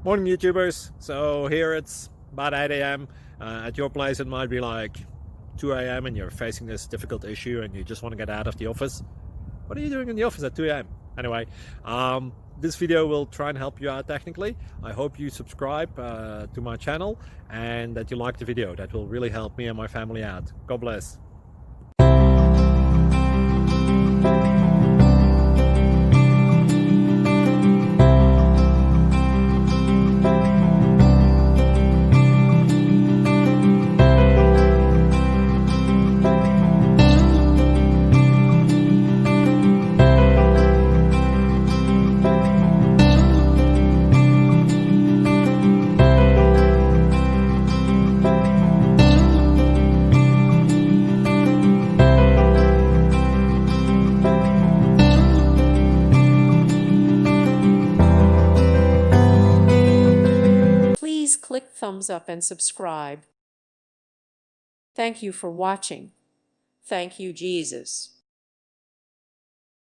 Morning YouTubers. So here it's about 8 a.m. At your place it might be like 2 a.m. and you're facing this difficult issue and you just want to get out of the office. What are you doing in the office at 2 a.m.? Anyway, this video will try and help you out technically. I hope you subscribe to my channel and that you like the video. That will really help me and my family out. God bless. Please click thumbs up and subscribe. Thank you for watching. Thank you, Jesus.